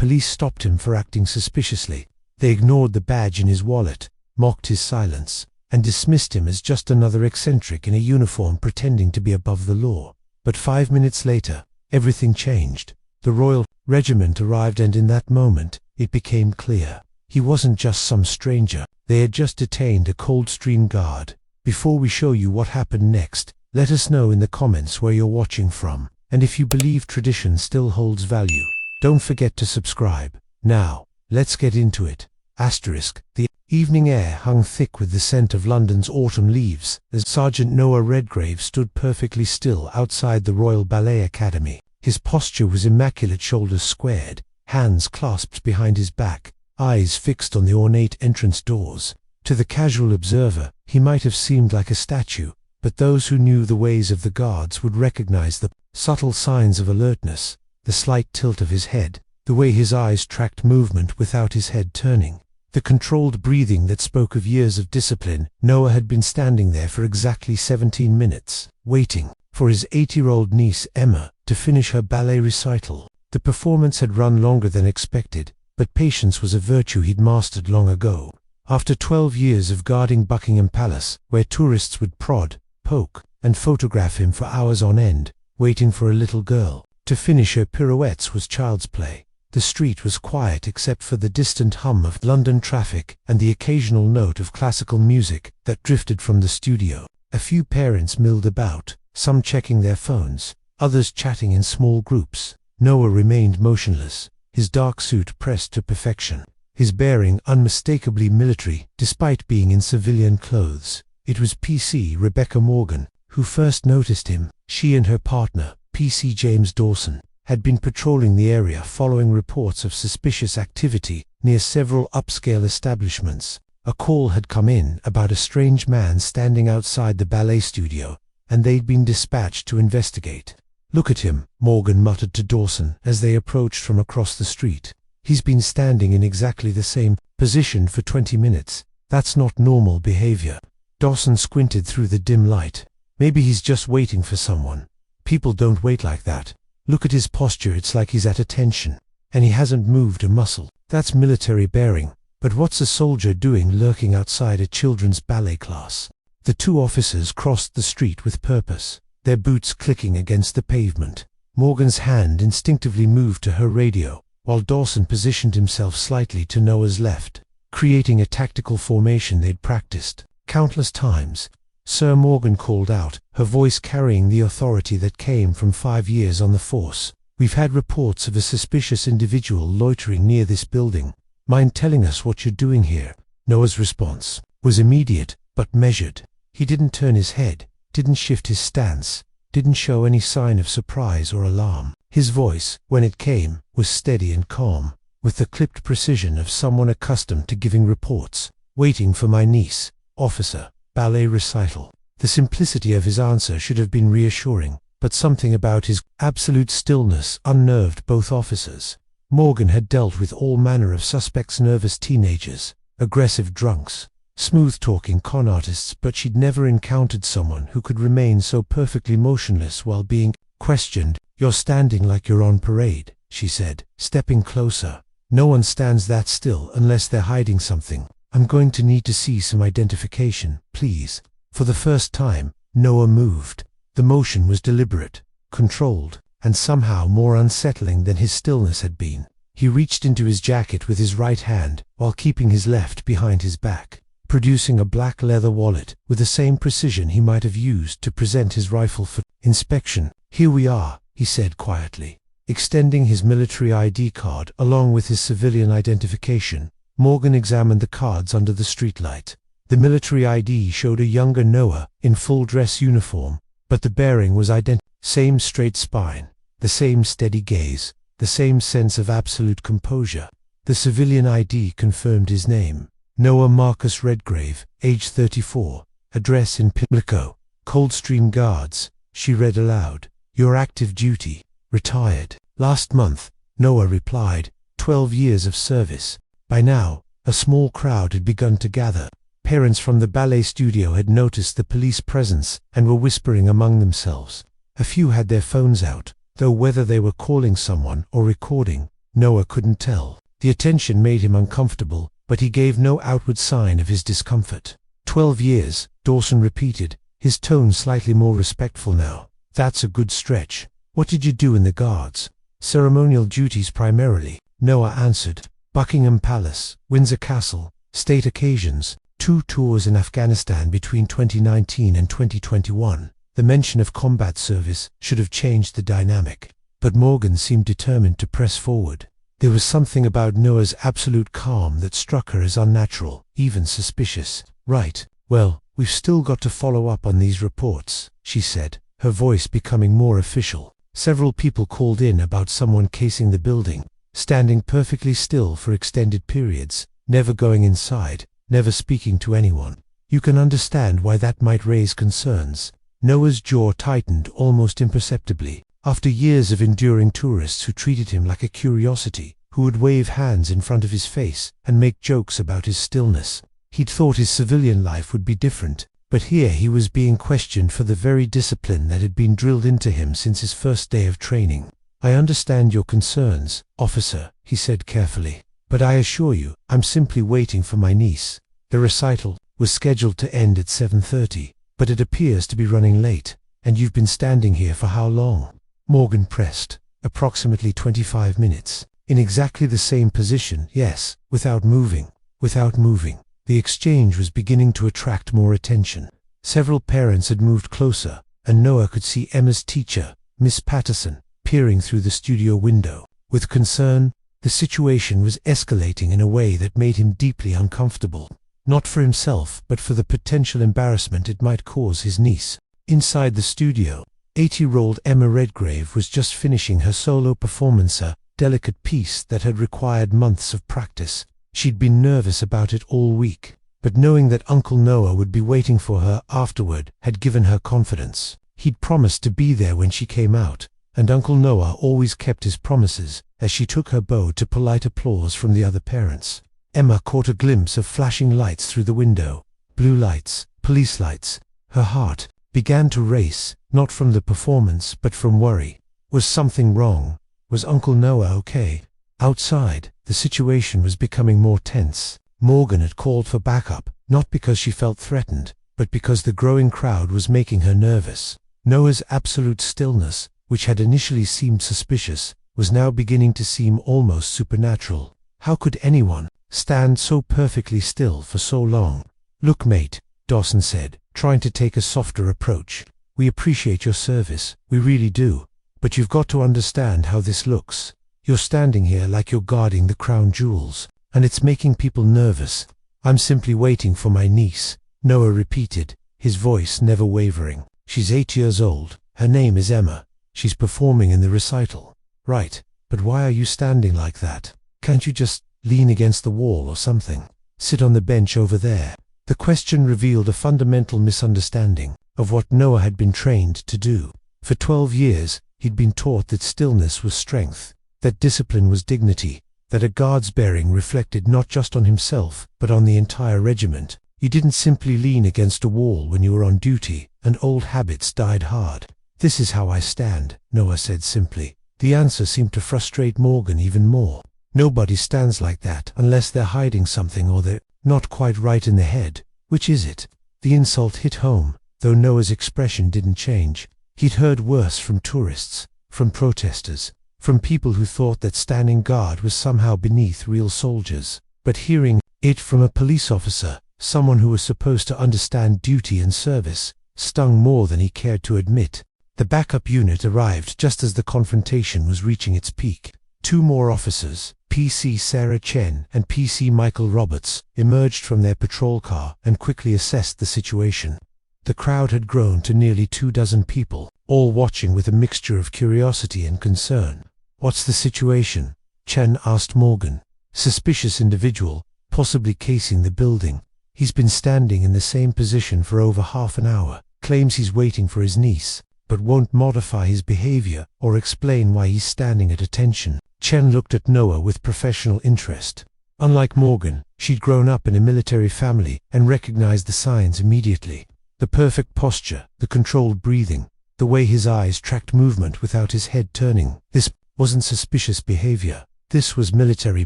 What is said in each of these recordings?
police stopped him for acting suspiciously. They ignored the badge in his wallet, mocked his silence, and dismissed him as just another eccentric in a uniform pretending to be above the law. But 5 minutes later, everything changed. The Royal Regiment arrived, and in that moment, it became clear. He wasn't just some stranger. They had just detained a Coldstream Guard. Before we show you what happened next, let us know in the comments where you're watching from, and if you believe tradition still holds value. Don't forget to subscribe. Now, let's get into it. The evening air hung thick with the scent of London's autumn leaves as Sergeant Noah Redgrave stood perfectly still outside the Royal Ballet Academy. His posture was immaculate, shoulders squared, hands clasped behind his back, eyes fixed on the ornate entrance doors. To the casual observer, he might have seemed like a statue, but those who knew the ways of the guards would recognize the subtle signs of alertness, the slight tilt of his head, the way his eyes tracked movement without his head turning, the controlled breathing that spoke of years of discipline. Noah had been standing there for exactly 17 minutes, waiting for his 8-year-old niece Emma to finish her ballet recital. The performance had run longer than expected, but patience was a virtue he'd mastered long ago. After 12 years of guarding Buckingham Palace, where tourists would prod, poke, and photograph him for hours on end, waiting for a little girl to finish her pirouettes was child's play. The street was quiet except for the distant hum of London traffic and the occasional note of classical music that drifted from the studio. A few parents milled about, some checking their phones, others chatting in small groups. Noah remained motionless, his dark suit pressed to perfection, his bearing unmistakably military despite being in civilian clothes. It was PC Rebecca Morgan who first noticed him. She and her partner, PC James Dawson, had been patrolling the area following reports of suspicious activity near several upscale establishments. A call had come in about a strange man standing outside the ballet studio, and they'd been dispatched to investigate. "Look at him," Morgan muttered to Dawson as they approached from across the street. "He's been standing in exactly the same position for 20 minutes. That's not normal behavior." Dawson squinted through the dim light. "Maybe he's just waiting for someone. People don't wait like that. Look at his posture, it's like he's at attention. And he hasn't moved a muscle. That's military bearing. But what's a soldier doing lurking outside a children's ballet class?" The two officers crossed the street with purpose, their boots clicking against the pavement. Morgan's hand instinctively moved to her radio, while Dawson positioned himself slightly to Noah's left, creating a tactical formation they'd practiced countless times. "Sir," Morgan called out, her voice carrying the authority that came from 5 years on the force. "We've had reports of a suspicious individual loitering near this building. Mind telling us what you're doing here?" Noah's response was immediate, but measured. He didn't turn his head, didn't shift his stance, didn't show any sign of surprise or alarm. His voice, when it came, was steady and calm, with the clipped precision of someone accustomed to giving reports. "Waiting for my niece, officer. Ballet recital." The simplicity of his answer should have been reassuring, but something about his absolute stillness unnerved both officers. Morgan had dealt with all manner of suspects: nervous teenagers, aggressive drunks, smooth-talking con artists, but she'd never encountered someone who could remain so perfectly motionless while being questioned. "You're standing like you're on parade," she said, stepping closer. "No one stands that still unless they're hiding something. I'm going to need to see some identification, please." For the first time, Noah moved. The motion was deliberate, controlled, and somehow more unsettling than his stillness had been. He reached into his jacket with his right hand, while keeping his left behind his back, producing a black leather wallet with the same precision he might have used to present his rifle for inspection. "Here we are," he said quietly, extending his military ID card along with his civilian identification. Morgan examined the cards under the streetlight. The military ID showed a younger Noah in full dress uniform, but the bearing was identical. Same straight spine, the same steady gaze, the same sense of absolute composure. The civilian ID confirmed his name: Noah Marcus Redgrave, age 34, address in Pimlico, Coldstream Guards. She read aloud, "Your active duty, retired last month." Noah replied, 12 years of service." By now, a small crowd had begun to gather. Parents from the ballet studio had noticed the police presence and were whispering among themselves. A few had their phones out, though whether they were calling someone or recording Noah couldn't tell. The attention made him uncomfortable, but he gave no outward sign of his discomfort. 12 years, Dawson repeated, his tone slightly more respectful now. That's a good stretch. What did you do in the guards? Ceremonial duties primarily, Noah answered. Buckingham Palace, Windsor Castle, state occasions, 2 tours in Afghanistan between 2019 and 2021. The mention of combat service should have changed the dynamic. But Morgan seemed determined to press forward. There was something about Noah's absolute calm that struck her as unnatural, even suspicious. Right, well, we've still got to follow up on these reports, she said, her voice becoming more official. Several people called in about someone casing the building, standing perfectly still for extended periods, never going inside, never speaking to anyone. You can understand why that might raise concerns. Noah's jaw tightened almost imperceptibly. After years of enduring tourists who treated him like a curiosity, who would wave hands in front of his face and make jokes about his stillness, he'd thought his civilian life would be different. But here he was being questioned for the very discipline that had been drilled into him since his first day of training. I understand your concerns, officer, he said carefully, but I assure you, I'm simply waiting for my niece. The recital was scheduled to end at 7:30, but it appears to be running late, and you've been standing here for how long? Morgan pressed. Approximately 25 minutes. In exactly the same position, yes, without moving. Without moving. The exchange was beginning to attract more attention. Several parents had moved closer, and Noah could see Emma's teacher, Miss Patterson, peering through the studio window. With concern, the situation was escalating in a way that made him deeply uncomfortable. Not for himself, but for the potential embarrassment it might cause his niece. Inside the studio, 80-year-old Emma Redgrave was just finishing her solo performance, a delicate piece that had required months of practice. She'd been nervous about it all week, but knowing that Uncle Noah would be waiting for her afterward had given her confidence. He'd promised to be there when she came out, and Uncle Noah always kept his promises, as she took her bow to polite applause from the other parents. Emma caught a glimpse of flashing lights through the window. Blue lights, police lights. Her heart began to race, not from the performance but from worry. Was something wrong? Was Uncle Noah okay? Outside, the situation was becoming more tense. Morgan had called for backup, not because she felt threatened, but because the growing crowd was making her nervous. Noah's absolute stillness, which had initially seemed suspicious, was now beginning to seem almost supernatural. How could anyone stand so perfectly still for so long? Look, mate, Dawson said, trying to take a softer approach. We appreciate your service, we really do. But you've got to understand how this looks. You're standing here like you're guarding the crown jewels, and it's making people nervous. I'm simply waiting for my niece, Noah repeated, his voice never wavering. She's 8 years old. Her name is Emma. She's performing in the recital. Right, but why are you standing like that? Can't you just lean against the wall or something? Sit on the bench over there. The question revealed a fundamental misunderstanding of what Noah had been trained to do. For 12 years, he'd been taught that stillness was strength, that discipline was dignity, that a guard's bearing reflected not just on himself, but on the entire regiment. You didn't simply lean against a wall when you were on duty, and old habits died hard. This is how I stand, Noah said simply. The answer seemed to frustrate Morgan even more. Nobody stands like that unless they're hiding something or they're not quite right in the head. Which is it? The insult hit home, though Noah's expression didn't change. He'd heard worse from tourists, from protesters, from people who thought that standing guard was somehow beneath real soldiers. But hearing it from a police officer, someone who was supposed to understand duty and service, stung more than he cared to admit. The backup unit arrived just as the confrontation was reaching its peak. 2 more officers, PC Sarah Chen and PC Michael Roberts, emerged from their patrol car and quickly assessed the situation. The crowd had grown to nearly 24 people, all watching with a mixture of curiosity and concern. What's the situation? Chen asked Morgan. Suspicious individual, possibly casing the building. He's been standing in the same position for over half an hour, claims he's waiting for his niece, but won't modify his behavior or explain why he's standing at attention. Chen looked at Noah with professional interest. Unlike Morgan, she'd grown up in a military family and recognized the signs immediately. The perfect posture, the controlled breathing, the way his eyes tracked movement without his head turning. This wasn't suspicious behavior. This was military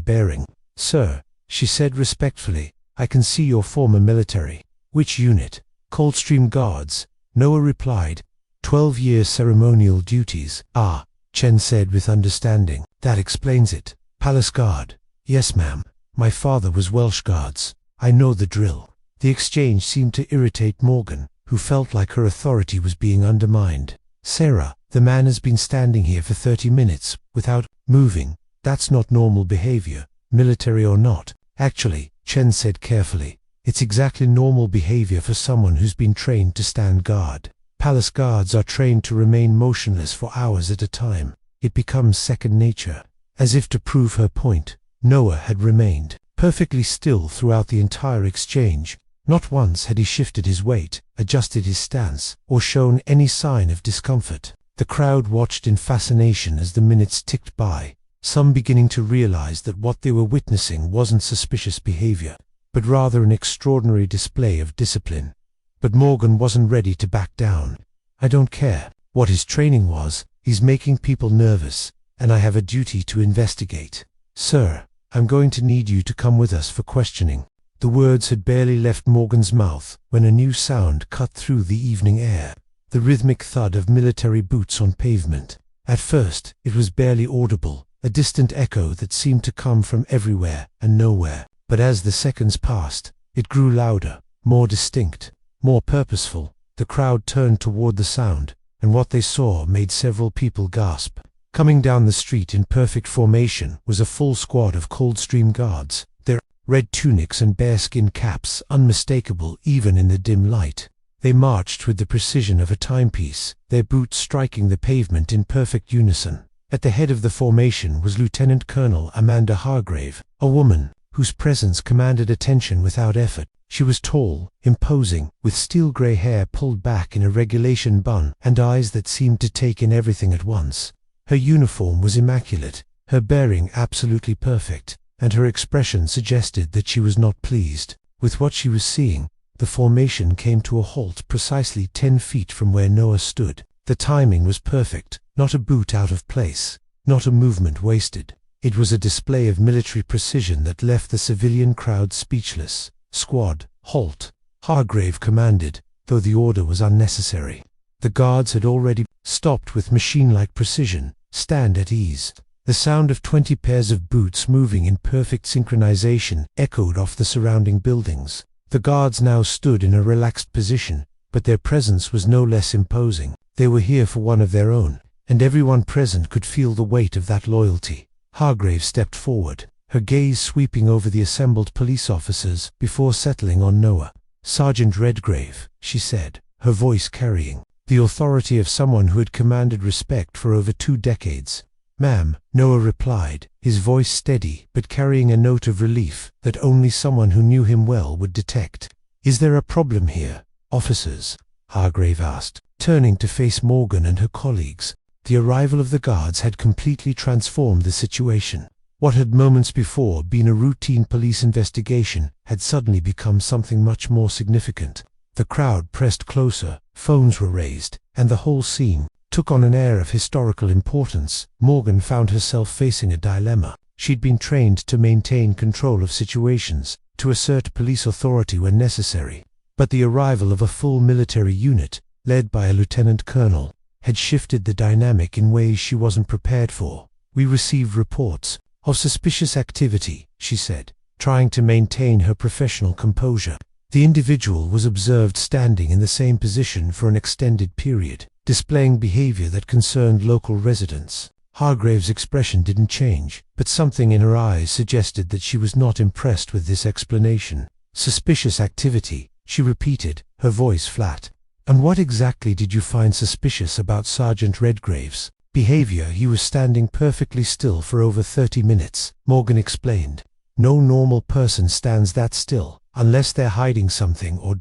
bearing. "Sir," she said respectfully, "I can see your former military." "Which unit?" "Coldstream Guards," Noah replied. 12-year ceremonial duties. "Ah," Chen said with understanding. "That explains it." "Palace Guard." "Yes, ma'am. My father was Welsh Guards. I know the drill." The exchange seemed to irritate Morgan, who felt like her authority was being undermined. "Sarah, the man has been standing here for 30 minutes, without moving. That's not normal behavior, military or not." "Actually," Chen said carefully, "it's exactly normal behavior for someone who's been trained to stand guard. Palace guards are trained to remain motionless for hours at a time. It becomes second nature." As if to prove her point, Noah had remained perfectly still throughout the entire exchange. Not once had he shifted his weight, adjusted his stance, or shown any sign of discomfort. The crowd watched in fascination as the minutes ticked by, some beginning to realize that what they were witnessing wasn't suspicious behavior, but rather an extraordinary display of discipline. But Morgan wasn't ready to back down. "I don't care what his training was, he's making people nervous, and I have a duty to investigate. Sir, I'm going to need you to come with us for questioning." The words had barely left Morgan's mouth when a new sound cut through the evening air. The rhythmic thud of military boots on pavement. At first, it was barely audible, a distant echo that seemed to come from everywhere and nowhere. But as the seconds passed, it grew louder, more distinct, more purposeful. The crowd turned toward the sound, and what they saw made several people gasp. Coming down the street in perfect formation was a full squad of Coldstream Guards, their red tunics and bearskin caps unmistakable even in the dim light. They marched with the precision of a timepiece, their boots striking the pavement in perfect unison. At the head of the formation was Lieutenant Colonel Amanda Hargrave, a woman whose presence commanded attention without effort. She was tall, imposing, with steel-gray hair pulled back in a regulation bun and eyes that seemed to take in everything at once. Her uniform was immaculate, her bearing absolutely perfect, and her expression suggested that she was not pleased with what she was seeing. The formation came to a halt precisely 10 feet from where Noah stood. The timing was perfect, not a boot out of place, not a movement wasted. It was a display of military precision that left the civilian crowd speechless. "Squad, halt," Hargrave commanded, though the order was unnecessary. The guards had already stopped with machine-like precision. "Stand at ease." The sound of 20 pairs of boots moving in perfect synchronization echoed off the surrounding buildings. The guards now stood in a relaxed position, but their presence was no less imposing. They were here for one of their own, and everyone present could feel the weight of that loyalty. Hargrave stepped forward, her gaze sweeping over the assembled police officers before settling on Noah. "Sergeant Redgrave," she said, her voice carrying the authority of someone who had commanded respect for over 2 decades. "Ma'am," Noah replied, his voice steady but carrying a note of relief that only someone who knew him well would detect. "Is there a problem here, officers?" Hargrave asked, turning to face Morgan and her colleagues. The arrival of the guards had completely transformed the situation. What had moments before been a routine police investigation had suddenly become something much more significant. The crowd pressed closer, phones were raised, and the whole scene took on an air of historical importance. Morgan found herself facing a dilemma. She'd been trained to maintain control of situations, to assert police authority when necessary. But the arrival of a full military unit, led by a lieutenant colonel, had shifted the dynamic in ways she wasn't prepared for. "We received reports of suspicious activity," she said, trying to maintain her professional composure. The individual was observed standing in the same position for an extended period, displaying behavior that concerned local residents. Hargrave's expression didn't change, but something in her eyes suggested that she was not impressed with this explanation. "Suspicious activity," she repeated, her voice flat. "And what exactly did you find suspicious about Sergeant Redgrave's behavior?" "He was standing perfectly still for over 30 minutes, Morgan explained. "No normal person stands that still, unless they're hiding something or ...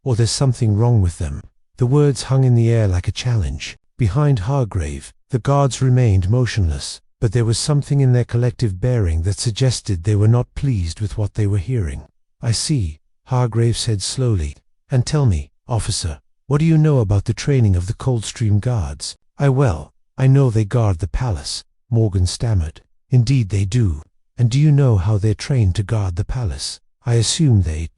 or there's something wrong with them." The words hung in the air like a challenge. Behind Hargrave, the guards remained motionless, but there was something in their collective bearing that suggested they were not pleased with what they were hearing. "I see," Hargrave said slowly. "And tell me, officer, what do you know about the training of the Coldstream Guards?" I know they guard the palace," Morgan stammered. Indeed they do. And do you know how they're trained to guard the palace? I assume they ...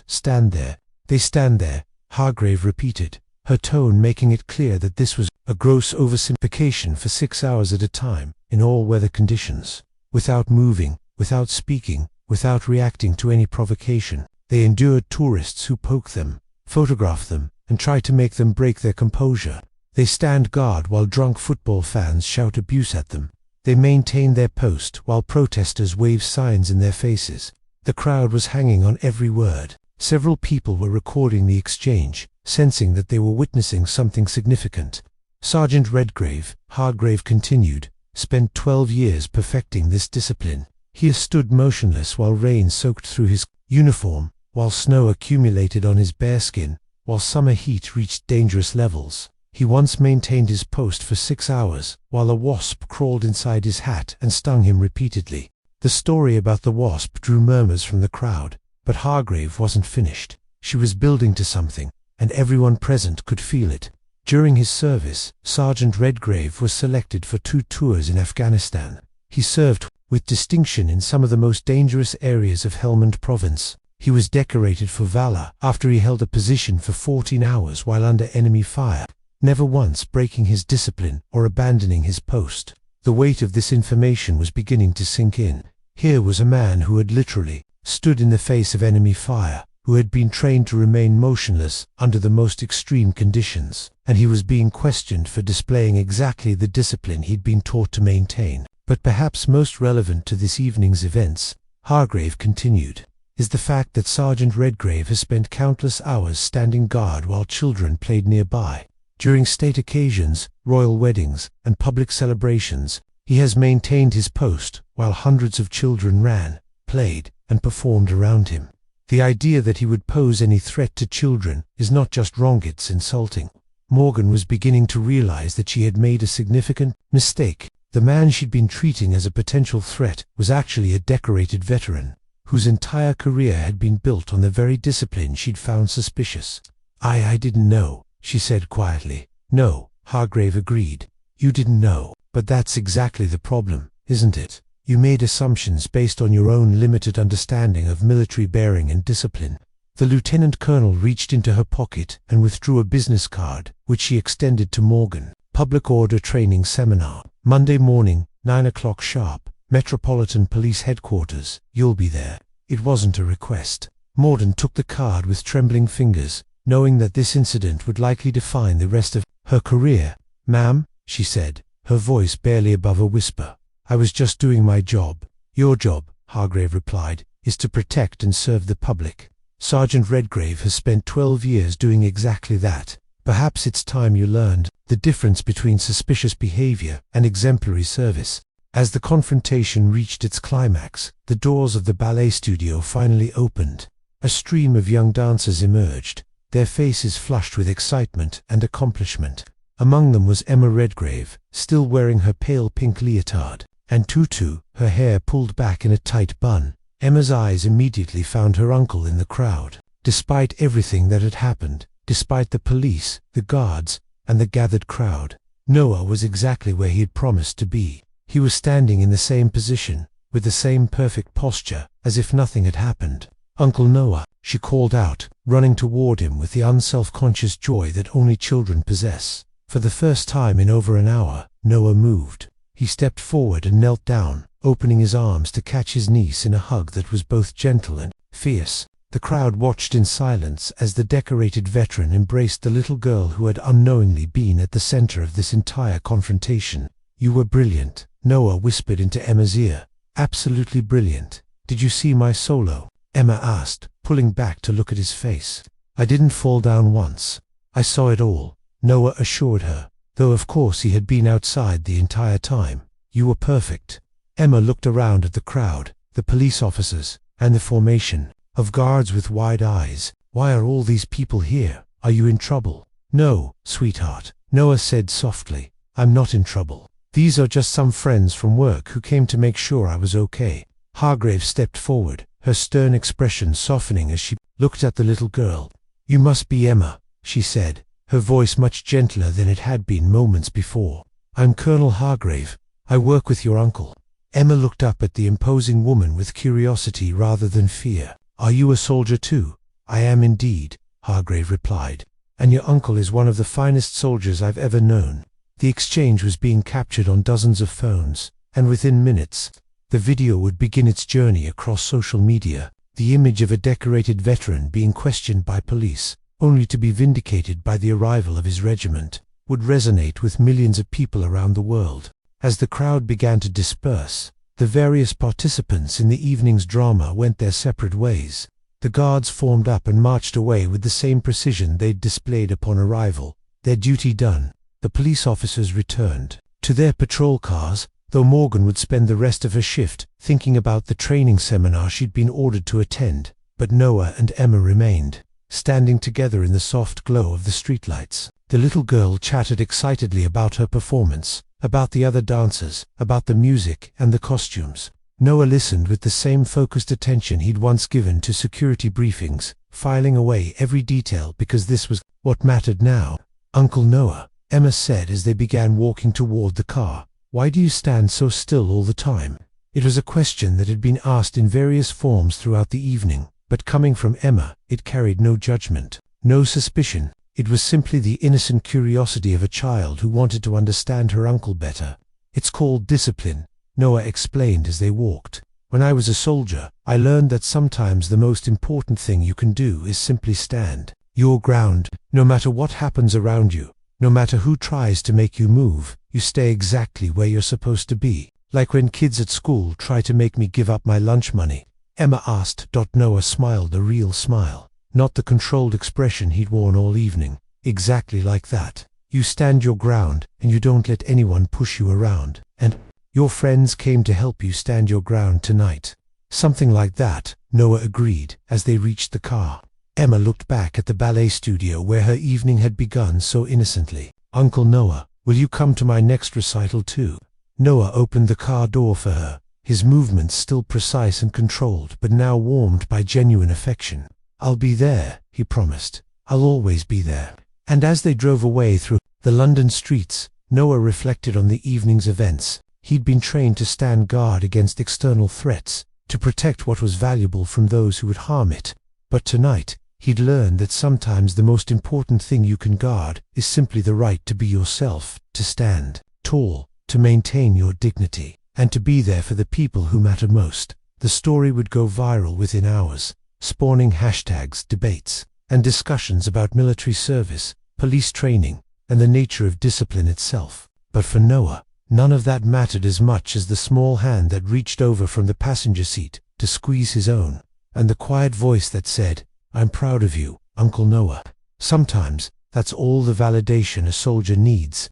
stand there. They stand there, Hargrave repeated, her tone making it clear that this was a gross oversimplification, for 6 hours at a time, in all weather conditions. Without moving, without speaking, without reacting to any provocation, they endured tourists who poke them, photograph them, and try to make them break their composure. They stand guard while drunk football fans shout abuse at them. They maintain their post while protesters wave signs in their faces. The crowd was hanging on every word. Several people were recording the exchange, sensing that they were witnessing something significant. Sergeant Redgrave, Hargrave continued, spent 12 years perfecting this discipline. He stood motionless while rain soaked through his uniform, while snow accumulated on his bare skin, while summer heat reached dangerous levels. He once maintained his post for 6 hours, while a wasp crawled inside his hat and stung him repeatedly. The story about the wasp drew murmurs from the crowd, but Hargrave wasn't finished. She was building to something, and everyone present could feel it. During his service, Sergeant Redgrave was selected for 2 tours in Afghanistan. He served with distinction in some of the most dangerous areas of Helmand Province. He was decorated for valor after he held a position for 14 hours while under enemy fire, never once breaking his discipline or abandoning his post. The weight of this information was beginning to sink in. Here was a man who had literally stood in the face of enemy fire, who had been trained to remain motionless under the most extreme conditions, and he was being questioned for displaying exactly the discipline he'd been taught to maintain. But perhaps most relevant to this evening's events, Hargrave continued, is the fact that Sergeant Redgrave has spent countless hours standing guard while children played nearby. During state occasions, royal weddings, and public celebrations, he has maintained his post while hundreds of children ran, played, and performed around him. The idea that he would pose any threat to children is not just wrong, it's insulting. Morgan was beginning to realize that she had made a significant mistake. The man she'd been treating as a potential threat was actually a decorated veteran, whose entire career had been built on the very discipline she'd found suspicious. I didn't know, she said quietly. No, Hargrave agreed. You didn't know, but that's exactly the problem, isn't it? You made assumptions based on your own limited understanding of military bearing and discipline. The lieutenant colonel reached into her pocket and withdrew a business card, which she extended to Morgan. Public Order Training Seminar, Monday morning, 9 o'clock sharp, Metropolitan Police Headquarters. You'll be there. It wasn't a request. Morden took the card with trembling fingers, knowing that this incident would likely define the rest of her career. Ma'am, she said, her voice barely above a whisper. I was just doing my job. Your job, Hargrave replied, is to protect and serve the public. Sergeant Redgrave has spent 12 years doing exactly that. Perhaps it's time you learned the difference between suspicious behavior and exemplary service. As the confrontation reached its climax, the doors of the ballet studio finally opened. A stream of young dancers emerged, their faces flushed with excitement and accomplishment. Among them was Emma Redgrave, still wearing her pale pink leotard and tutu, her hair pulled back in a tight bun. Emma's eyes immediately found her uncle in the crowd. Despite everything that had happened, despite the police, the guards, and the gathered crowd, Noah was exactly where he had promised to be. He was standing in the same position, with the same perfect posture, as if nothing had happened. Uncle Noah, she called out, running toward him with the unself-conscious joy that only children possess. For the first time in over an hour, Noah moved. He stepped forward and knelt down, opening his arms to catch his niece in a hug that was both gentle and fierce. The crowd watched in silence as the decorated veteran embraced the little girl who had unknowingly been at the center of this entire confrontation. You were brilliant, Noah whispered into Emma's ear. Absolutely brilliant. Did you see my solo? Emma asked, pulling back to look at his face. I didn't fall down once. I saw it all, Noah assured her, though of course he had been outside the entire time. You were perfect. Emma looked around at the crowd, the police officers, and the formation of guards with wide eyes. Why are all these people here? Are you in trouble? No, sweetheart, Noah said softly. I'm not in trouble. These are just some friends from work who came to make sure I was okay. Hargrave stepped forward, her stern expression softening as she looked at the little girl. You must be Emma, she said, her voice much gentler than it had been moments before. I'm Colonel Hargrave. I work with your uncle. Emma looked up at the imposing woman with curiosity rather than fear. "Are you a soldier too?" "I am indeed," Hargrave replied. "And your uncle is one of the finest soldiers I've ever known." The exchange was being captured on dozens of phones, and within minutes, the video would begin its journey across social media. The image of a decorated veteran being questioned by police, only to be vindicated by the arrival of his regiment, would resonate with millions of people around the world. As the crowd began to disperse, the various participants in the evening's drama went their separate ways. The guards formed up and marched away with the same precision they'd displayed upon arrival. Their duty done, the police officers returned to their patrol cars, though Morgan would spend the rest of her shift thinking about the training seminar she'd been ordered to attend. But Noah and Emma remained, standing together in the soft glow of the streetlights. The little girl chattered excitedly about her performance, about the other dancers, about the music and the costumes. Noah listened with the same focused attention he'd once given to security briefings, filing away every detail because this was what mattered now. "Uncle Noah," Emma said as they began walking toward the car, "why do you stand so still all the time?" It was a question that had been asked in various forms throughout the evening, but coming from Emma, it carried no judgment, no suspicion. It was simply the innocent curiosity of a child who wanted to understand her uncle better. "It's called discipline," Noah explained as they walked. "When I was a soldier, I learned that sometimes the most important thing you can do is simply stand your ground. No matter what happens around you, no matter who tries to make you move, you stay exactly where you're supposed to be. Like when kids at school try to make me give up my lunch money," Emma asked. Noah smiled a real smile, not the controlled expression he'd worn all evening. "Exactly like that. You stand your ground, and you don't let anyone push you around. And your friends came to help you stand your ground tonight." "Something like that," Noah agreed as they reached the car. Emma looked back at the ballet studio where her evening had begun so innocently. "Uncle Noah, will you come to my next recital too?" Noah opened the car door for her, his movements still precise and controlled, but now warmed by genuine affection. "I'll be there," he promised. "I'll always be there." And as they drove away through the London streets, Noah reflected on the evening's events. He'd been trained to stand guard against external threats, to protect what was valuable from those who would harm it. But tonight, he'd learned that sometimes the most important thing you can guard is simply the right to be yourself, to stand tall, to maintain your dignity, and to be there for the people who matter most. The story would go viral within hours, spawning hashtags, debates, and discussions about military service, police training, and the nature of discipline itself. But for Noah, none of that mattered as much as the small hand that reached over from the passenger seat to squeeze his own, and the quiet voice that said, "I'm proud of you, Uncle Noah." Sometimes, that's all the validation a soldier needs.